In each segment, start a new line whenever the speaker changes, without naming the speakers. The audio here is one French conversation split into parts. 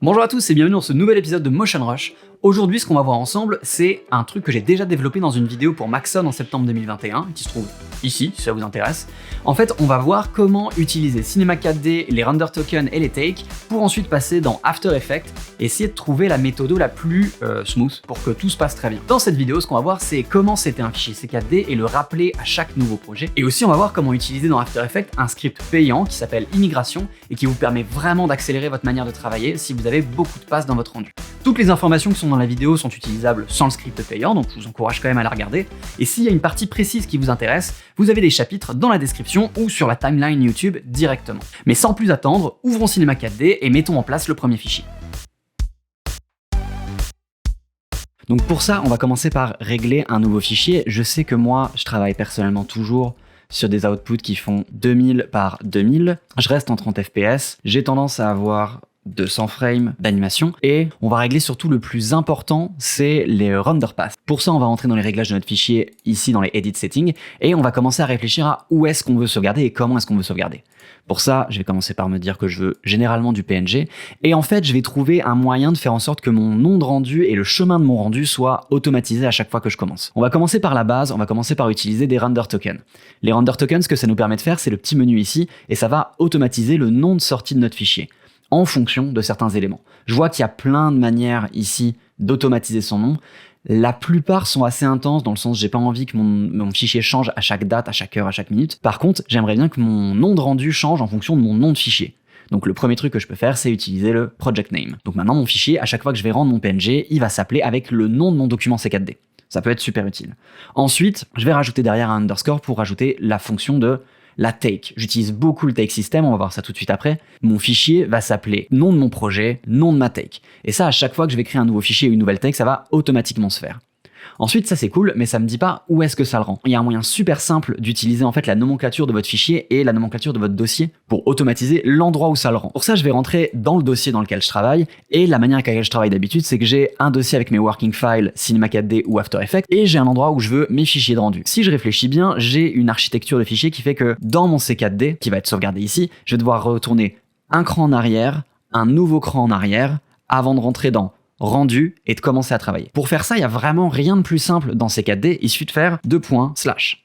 Bonjour à tous et bienvenue dans ce nouvel épisode de Motion Rush. Aujourd'hui, ce qu'on va voir ensemble, c'est un truc que j'ai déjà développé dans une vidéo pour Maxon en septembre 2021, qui se trouve ici, si ça vous intéresse. En fait, on va voir comment utiliser Cinema 4D, les render tokens et les takes pour ensuite passer dans After Effects et essayer de trouver la méthode la plus smooth pour que tout se passe très bien. Dans cette vidéo, ce qu'on va voir, c'est comment c'était un fichier C4D et le rappeler à chaque nouveau projet. Et aussi, on va voir comment utiliser dans After Effects un script payant qui s'appelle Immigration et qui vous permet vraiment d'accélérer votre manière de travailler si vous avez beaucoup de passes dans votre rendu. Toutes les informations qui sont dans la vidéo sont utilisables sans le script payant, donc je vous encourage quand même à la regarder. Et s'il y a une partie précise qui vous intéresse, vous avez des chapitres dans la description ou sur la timeline YouTube directement. Mais sans plus attendre, ouvrons Cinema 4D et mettons en place le premier fichier. Donc pour ça, on va commencer par régler un nouveau fichier. Je sais que moi, je travaille personnellement toujours sur des outputs qui font 2000 par 2000. Je reste en 30 fps. J'ai tendance à avoir 200 frames d'animation et on va régler surtout le plus important, c'est les render paths. Pour ça, on va rentrer dans les réglages de notre fichier ici dans les edit settings et on va commencer à réfléchir à où est-ce qu'on veut sauvegarder et comment est-ce qu'on veut sauvegarder. Pour ça, je vais commencer par me dire que je veux généralement du PNG et en fait, je vais trouver un moyen de faire en sorte que mon nom de rendu et le chemin de mon rendu soient automatisés à chaque fois que je commence. On va commencer par la base, on va commencer par utiliser des render tokens. Les render tokens, ce que ça nous permet de faire, c'est le petit menu ici et ça va automatiser le nom de sortie de notre fichier en fonction de certains éléments. Je vois qu'il y a plein de manières ici d'automatiser son nom. La plupart sont assez intenses dans le sens j'ai pas envie que mon fichier change à chaque date, à chaque heure, à chaque minute. Par contre, j'aimerais bien que mon nom de rendu change en fonction de mon nom de fichier. Donc le premier truc que je peux faire, c'est utiliser le project name. Donc maintenant mon fichier, à chaque fois que je vais rendre mon PNG, il va s'appeler avec le nom de mon document C4D. Ça peut être super utile. Ensuite, je vais rajouter derrière un underscore pour rajouter la fonction de la take. J'utilise beaucoup le take system, on va voir ça tout de suite après. Mon fichier va s'appeler nom de mon projet, nom de ma take. Et ça, à chaque fois que je vais créer un nouveau fichier ou une nouvelle take, ça va automatiquement se faire. Ensuite, ça c'est cool, mais ça me dit pas où est-ce que ça le rend. Il y a un moyen super simple d'utiliser en fait la nomenclature de votre fichier et la nomenclature de votre dossier pour automatiser l'endroit où ça le rend. Pour ça, je vais rentrer dans le dossier dans lequel je travaille et la manière avec laquelle je travaille d'habitude, c'est que j'ai un dossier avec mes working files Cinema 4D ou After Effects et j'ai un endroit où je veux mes fichiers de rendu. Si je réfléchis bien, j'ai une architecture de fichiers qui fait que dans mon C4D, qui va être sauvegardé ici, je vais devoir retourner un cran en arrière, un nouveau cran en arrière avant de rentrer dans rendu et de commencer à travailler. Pour faire ça, il n'y a vraiment rien de plus simple dans C4D, il suffit de faire //.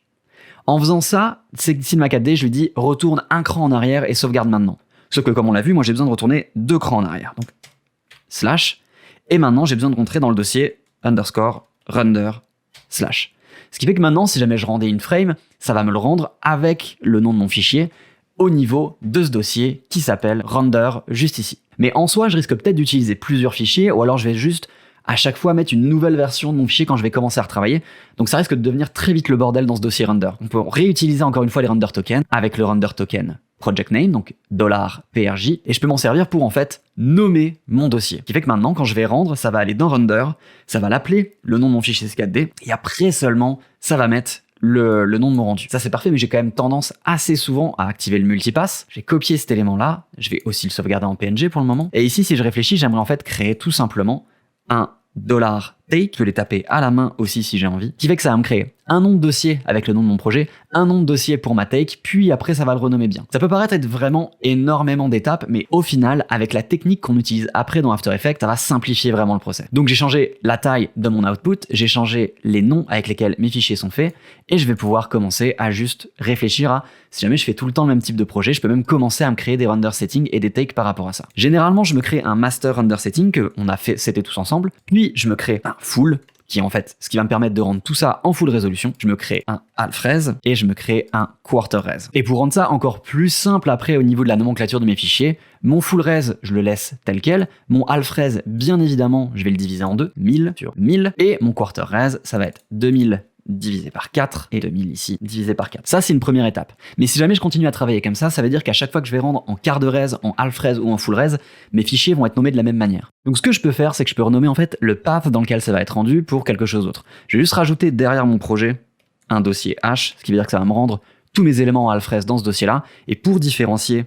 En faisant ça, Cinema 4D, je lui dis retourne un cran en arrière et sauvegarde maintenant. Sauf que comme on l'a vu, moi j'ai besoin de retourner 2 crans en arrière. Donc / et maintenant j'ai besoin de rentrer dans le dossier underscore render /. Ce qui fait que maintenant, si jamais je rendais une frame, ça va me le rendre avec le nom de mon fichier au niveau de ce dossier qui s'appelle render juste ici. Mais en soi, je risque peut-être d'utiliser plusieurs fichiers ou alors je vais juste à chaque fois mettre une nouvelle version de mon fichier quand je vais commencer à retravailler. Donc ça risque de devenir très vite le bordel dans ce dossier render. On peut réutiliser encore une fois les render tokens avec le render token project name, donc $PRJ, et je peux m'en servir pour en fait nommer mon dossier. Ce qui fait que maintenant, quand je vais rendre, ça va aller dans render, ça va l'appeler le nom de mon fichier C4D, et après seulement, ça va mettre le nom de mon rendu. Ça c'est parfait, mais j'ai quand même tendance assez souvent à activer le multipass. J'ai copié cet élément-là, je vais aussi le sauvegarder en PNG pour le moment. Et ici, si je réfléchis, j'aimerais en fait créer tout simplement un $take, je peux les taper à la main aussi si j'ai envie, qui fait que ça va me créer un nom de dossier avec le nom de mon projet, un nom de dossier pour ma take, puis après ça va le renommer bien. Ça peut paraître être vraiment énormément d'étapes, mais au final, avec la technique qu'on utilise après dans After Effects, ça va simplifier vraiment le process. Donc j'ai changé la taille de mon output, j'ai changé les noms avec lesquels mes fichiers sont faits, et je vais pouvoir commencer à juste réfléchir à, si jamais je fais tout le temps le même type de projet, je peux même commencer à me créer des render settings et des takes par rapport à ça. Généralement, je me crée un master render setting que on a fait, c'était tous ensemble, puis je me crée un full, qui est en fait ce qui va me permettre de rendre tout ça en full résolution. Je me crée un half res et je me crée un quarter res. Et pour rendre ça encore plus simple après au niveau de la nomenclature de mes fichiers, mon full res, je le laisse tel quel. Mon half res, bien évidemment, je vais le diviser en deux, 1000 sur 1000. Et mon quarter res, ça va être 2000 divisé par 4 et 2000 ici divisé par 4. Ça, c'est une première étape. Mais si jamais je continue à travailler comme ça veut dire qu'à chaque fois que je vais rendre en quart de res, en half res ou en full res, mes fichiers vont être nommés de la même manière. Donc ce que je peux faire, c'est que je peux renommer en fait le path dans lequel ça va être rendu pour quelque chose d'autre. Je vais juste rajouter derrière mon projet un dossier H, ce qui veut dire que ça va me rendre tous mes éléments en half res dans ce dossier-là. Et pour différencier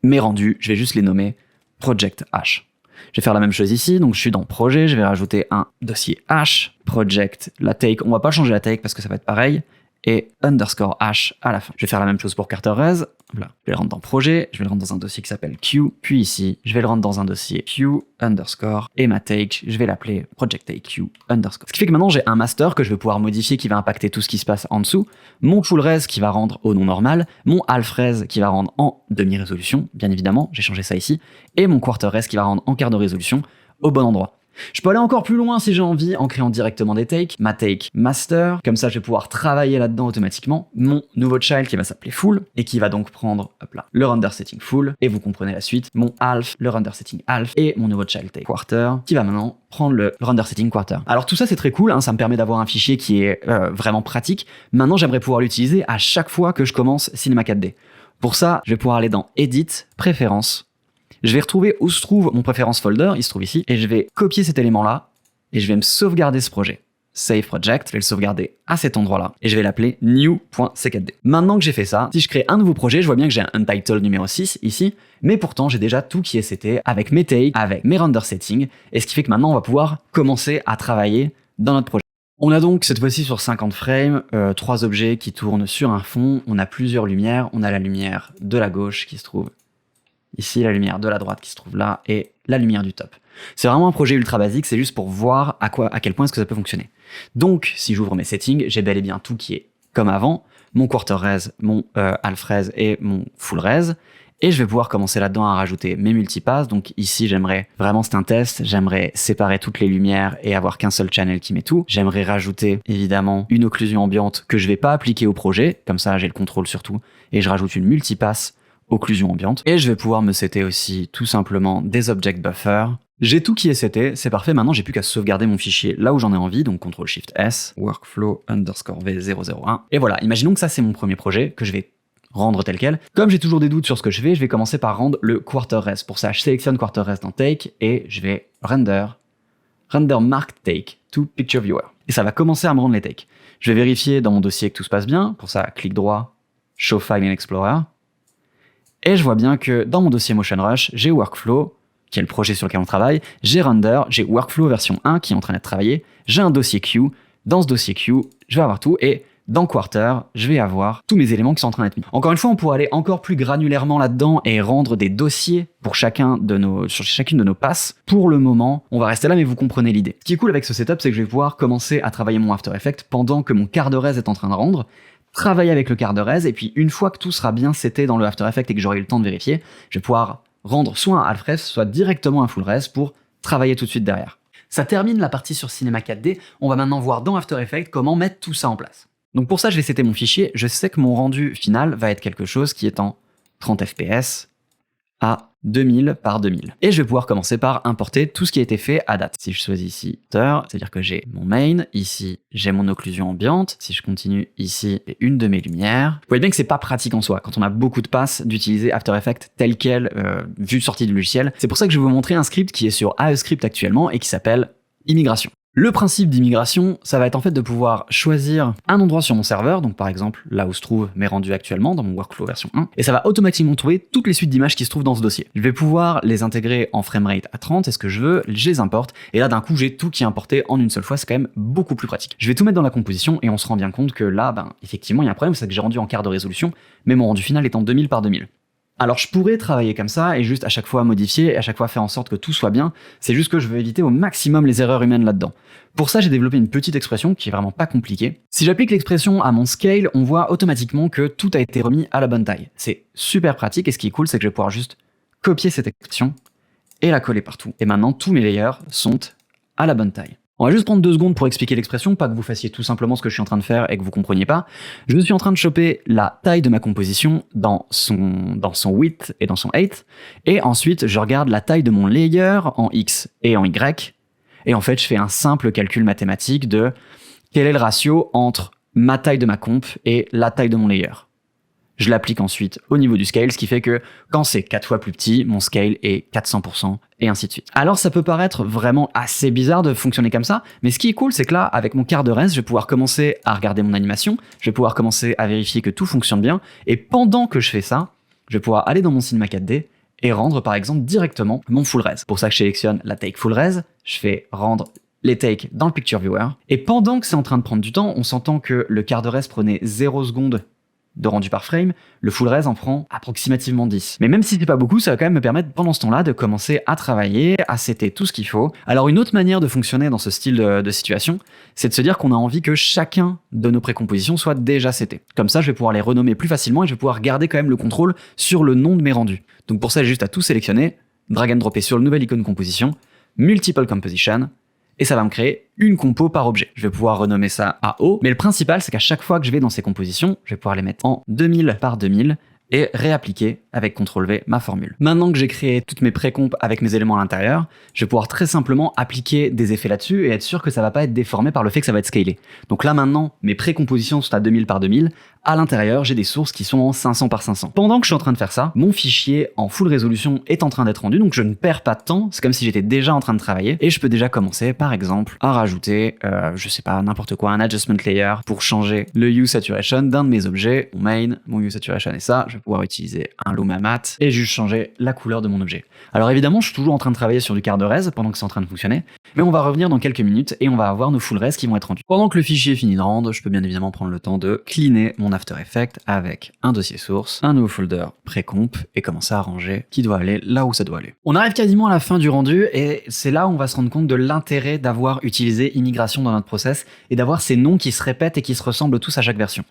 mes rendus, je vais juste les nommer project H. Je vais faire la même chose ici, donc je suis dans projet, je vais rajouter un dossier H, project, la take, on va pas changer la take parce que ça va être pareil, et underscore h à la fin. Je vais faire la même chose pour Carter-Res. Voilà. Je vais le rendre dans projet, je vais le rendre dans un dossier qui s'appelle Q, puis ici, je vais le rendre dans un dossier Q underscore et ma take, je vais l'appeler project take Q underscore. Ce qui fait que maintenant j'ai un master que je vais pouvoir modifier qui va impacter tout ce qui se passe en dessous, mon full res qui va rendre au non normal, mon half res qui va rendre en demi-résolution, bien évidemment, j'ai changé ça ici, et mon quarter res qui va rendre en quart de résolution au bon endroit. Je peux aller encore plus loin si j'ai envie en créant directement des takes, ma take master, comme ça je vais pouvoir travailler là-dedans automatiquement, mon nouveau child qui va s'appeler full et qui va donc prendre hop là, le render setting full, et vous comprenez la suite, mon half, le render setting half, et mon nouveau child take quarter qui va maintenant prendre le render setting quarter. Alors tout ça c'est très cool, hein, ça me permet d'avoir un fichier qui est vraiment pratique. Maintenant j'aimerais pouvoir l'utiliser à chaque fois que je commence Cinema 4D. Pour ça, je vais pouvoir aller dans Edit, Préférences. Je vais retrouver où se trouve mon préférence folder, il se trouve ici, et je vais copier cet élément-là, et je vais me sauvegarder ce projet. Save Project, je vais le sauvegarder à cet endroit-là, et je vais l'appeler new.c4d. Maintenant que j'ai fait ça, si je crée un nouveau projet, je vois bien que j'ai un untitled numéro 6 ici, mais pourtant j'ai déjà tout qui est seté avec mes takes, avec mes render settings, et ce qui fait que maintenant on va pouvoir commencer à travailler dans notre projet. On a donc cette fois-ci sur 50 frames, 3 objets qui tournent sur un fond, on a plusieurs lumières, on a la lumière de la gauche qui se trouve ici, la lumière de la droite qui se trouve là, et la lumière du top. C'est vraiment un projet ultra basique, c'est juste pour voir à quel point est-ce que ça peut fonctionner. Donc, si j'ouvre mes settings, j'ai bel et bien tout qui est comme avant, mon quarter res, mon half res et mon full res, et je vais pouvoir commencer là-dedans à rajouter mes multipass. Donc ici, j'aimerais, vraiment c'est un test, j'aimerais séparer toutes les lumières et avoir qu'un seul channel qui met tout. J'aimerais rajouter évidemment une occlusion ambiante que je vais pas appliquer au projet, comme ça j'ai le contrôle sur tout, et je rajoute une multipass occlusion ambiante. Et je vais pouvoir me setter aussi tout simplement des object buffers. J'ai tout qui est seté, c'est parfait, maintenant j'ai plus qu'à sauvegarder mon fichier là où j'en ai envie, donc CTRL-SHIFT-S, workflow underscore v001. Et voilà, imaginons que ça c'est mon premier projet, que je vais rendre tel quel. Comme j'ai toujours des doutes sur ce que je vais commencer par rendre le quarter res. Pour ça, je sélectionne quarter res dans Take, et je vais render mark take to picture viewer. Et ça va commencer à me rendre les takes. Je vais vérifier dans mon dossier que tout se passe bien, pour ça, clic droit, show file in Explorer. Et je vois bien que dans mon dossier Motion Rush, j'ai Workflow, qui est le projet sur lequel on travaille, j'ai Render, j'ai Workflow version 1 qui est en train d'être travaillé, j'ai un dossier Q, dans ce dossier Q, je vais avoir tout, et dans Quarter, je vais avoir tous mes éléments qui sont en train d'être mis. Encore une fois, on pourrait aller encore plus granulairement là-dedans et rendre des dossiers pour sur chacune de nos passes. Pour le moment, on va rester là, mais vous comprenez l'idée. Ce qui est cool avec ce setup, c'est que je vais pouvoir commencer à travailler mon After Effects pendant que mon quart de res est en train de rendre, travailler avec le quart de res, et puis une fois que tout sera bien seté dans le After Effects et que j'aurai eu le temps de vérifier, je vais pouvoir rendre soit un half res, soit directement un full res pour travailler tout de suite derrière. Ça termine la partie sur Cinema 4D, on va maintenant voir dans After Effects comment mettre tout ça en place. Donc pour ça, je vais setter mon fichier, je sais que mon rendu final va être quelque chose qui est en 30 fps à 2000 par 2000. Et je vais pouvoir commencer par importer tout ce qui a été fait à date. Si je choisis ici, c'est-à-dire que j'ai mon main, ici j'ai mon occlusion ambiante, si je continue ici, j'ai une de mes lumières. Vous voyez bien que c'est pas pratique en soi, quand on a beaucoup de passes, d'utiliser After Effects tel quel, vu sortie du logiciel. C'est pour ça que je vais vous montrer un script qui est sur AEscript actuellement et qui s'appelle Immigration. Le principe d'immigration, ça va être en fait de pouvoir choisir un endroit sur mon serveur, donc par exemple là où se trouvent mes rendus actuellement dans mon workflow version 1, et ça va automatiquement trouver toutes les suites d'images qui se trouvent dans ce dossier. Je vais pouvoir les intégrer en framerate à 30, c'est ce que je veux, je les importe, et là d'un coup j'ai tout qui est importé en une seule fois, c'est quand même beaucoup plus pratique. Je vais tout mettre dans la composition et on se rend bien compte que là, effectivement il y a un problème, c'est que j'ai rendu en quart de résolution, mais mon rendu final est en 2000 par 2000. Alors je pourrais travailler comme ça et juste à chaque fois modifier et à chaque fois faire en sorte que tout soit bien, c'est juste que je veux éviter au maximum les erreurs humaines là-dedans. Pour ça j'ai développé une petite expression qui est vraiment pas compliquée. Si j'applique l'expression à mon scale, on voit automatiquement que tout a été remis à la bonne taille. C'est super pratique et ce qui est cool c'est que je vais pouvoir juste copier cette expression et la coller partout. Et maintenant tous mes layers sont à la bonne taille. On va juste prendre 2 secondes pour expliquer l'expression, pas que vous fassiez tout simplement ce que je suis en train de faire et que vous compreniez pas. Je suis en train de choper la taille de ma composition dans son width et dans son height, et ensuite je regarde la taille de mon layer en X et en Y, et en fait je fais un simple calcul mathématique de quel est le ratio entre ma taille de ma comp et la taille de mon layer. Je l'applique ensuite au niveau du scale, ce qui fait que quand c'est 4 fois plus petit, mon scale est 400%, et ainsi de suite. Alors ça peut paraître vraiment assez bizarre de fonctionner comme ça, mais ce qui est cool, c'est que là, avec mon quart de res, je vais pouvoir commencer à regarder mon animation, je vais pouvoir commencer à vérifier que tout fonctionne bien, et pendant que je fais ça, je vais pouvoir aller dans mon Cinema 4D et rendre par exemple directement mon full res. Pour ça que je sélectionne la take full res, je fais rendre les takes dans le Picture Viewer. Et pendant que c'est en train de prendre du temps, on s'entend que le quart de res prenait 0 secondes de rendu par frame, le full res en prend approximativement 10. Mais même si c'est pas beaucoup, ça va quand même me permettre pendant ce temps-là de commencer à travailler, à setter tout ce qu'il faut. Alors une autre manière de fonctionner dans ce style de situation, c'est de se dire qu'on a envie que chacun de nos précompositions soit déjà seté. Comme ça, je vais pouvoir les renommer plus facilement et je vais pouvoir garder quand même le contrôle sur le nom de mes rendus. Donc pour ça, j'ai juste à tout sélectionner, drag and dropper sur le nouvel icône composition, multiple composition, et ça va me créer une compo par objet. Je vais pouvoir renommer ça AO, mais le principal, c'est qu'à chaque fois que je vais dans ces compositions, je vais pouvoir les mettre en 2000 par 2000 et réappliquer avec CTRL-V ma formule. Maintenant que j'ai créé toutes mes précompes avec mes éléments à l'intérieur, je vais pouvoir très simplement appliquer des effets là-dessus et être sûr que ça va pas être déformé par le fait que ça va être scalé. Donc là maintenant, mes précompositions sont à 2000 par 2000. À l'intérieur, j'ai des sources qui sont en 500 par 500. Pendant que je suis en train de faire ça, mon fichier en full résolution est en train d'être rendu, donc je ne perds pas de temps. C'est comme si j'étais déjà en train de travailler et je peux déjà commencer, par exemple, à rajouter, je sais pas, n'importe quoi, un adjustment layer pour changer le hue saturation d'un de mes objets. Mon main, mon hue saturation est ça. Je vais pouvoir utiliser un Luma Matte et juste changer la couleur de mon objet. Alors évidemment, je suis toujours en train de travailler sur du quart de res pendant que c'est en train de fonctionner, mais on va revenir dans quelques minutes et on va avoir nos full res qui vont être rendus. Pendant que le fichier finit de rendre, je peux bien évidemment prendre le temps de cleaner mon After Effects avec un dossier source, un nouveau folder précomp et commencer à ranger qui doit aller là où ça doit aller. On arrive quasiment à la fin du rendu et c'est là où on va se rendre compte de l'intérêt d'avoir utilisé immigration dans notre process et d'avoir ces noms qui se répètent et qui se ressemblent tous à chaque version.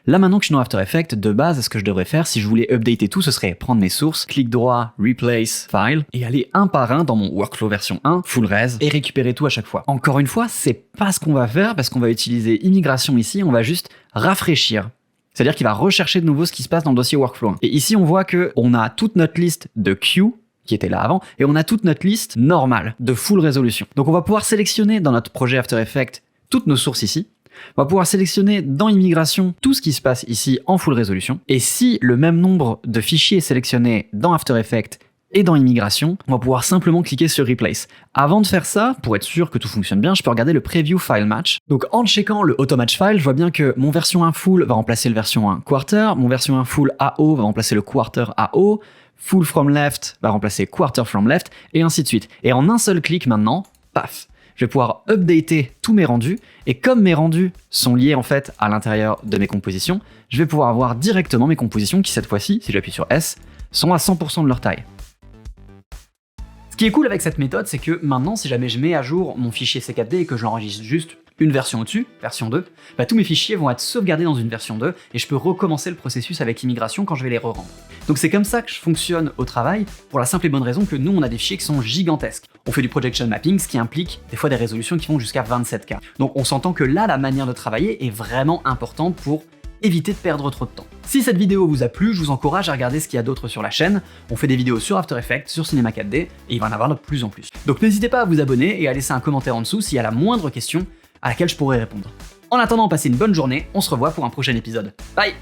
Là maintenant que je suis dans After Effects, de base, ce que je devrais faire si je voulais updater tout, ce serait prendre mes sources, clic droit, Replace, File, et aller un par un dans mon workflow version 1, full res, et récupérer tout à chaque fois. Encore une fois, c'est pas ce qu'on va faire parce qu'on va utiliser immigration ici, on va juste rafraîchir. C'est-à-dire qu'il va rechercher de nouveau ce qui se passe dans le dossier workflow 1. Et ici, on voit que on a toute notre liste de queues qui était là avant, et on a toute notre liste normale de full résolution. Donc on va pouvoir sélectionner dans notre projet After Effects toutes nos sources ici. On va pouvoir sélectionner dans immigration tout ce qui se passe ici en full résolution. Et si le même nombre de fichiers est sélectionné dans After Effects et dans immigration, on va pouvoir simplement cliquer sur Replace. Avant de faire ça, pour être sûr que tout fonctionne bien, je peux regarder le Preview File Match. Donc en checkant le Auto-Match File, je vois bien que mon version 1 full va remplacer le version 1 quarter, mon version 1 full AO va remplacer le quarter AO, full from left va remplacer quarter from left, et ainsi de suite. Et en un seul clic maintenant, paf, je vais pouvoir updater tous mes rendus, et comme mes rendus sont liés en fait à l'intérieur de mes compositions, je vais pouvoir avoir directement mes compositions qui cette fois-ci, si j'appuie sur S, sont à 100% de leur taille. Ce qui est cool avec cette méthode, c'est que maintenant, si jamais je mets à jour mon fichier C4D et que je l'enregistre juste une version au-dessus, version 2, bah, tous mes fichiers vont être sauvegardés dans une version 2 et je peux recommencer le processus avec immigration quand je vais les re-rendre. Donc c'est comme ça que je fonctionne au travail, pour la simple et bonne raison que nous, on a des fichiers qui sont gigantesques. On fait du projection mapping, ce qui implique des fois des résolutions qui vont jusqu'à 27K. Donc on s'entend que là, la manière de travailler est vraiment importante pour éviter de perdre trop de temps. Si cette vidéo vous a plu, je vous encourage à regarder ce qu'il y a d'autre sur la chaîne. On fait des vidéos sur After Effects, sur Cinema 4D, et il va en avoir de plus en plus. Donc n'hésitez pas à vous abonner et à laisser un commentaire en dessous s'il y a la moindre question à laquelle je pourrais répondre. En attendant, passez une bonne journée, on se revoit pour un prochain épisode. Bye!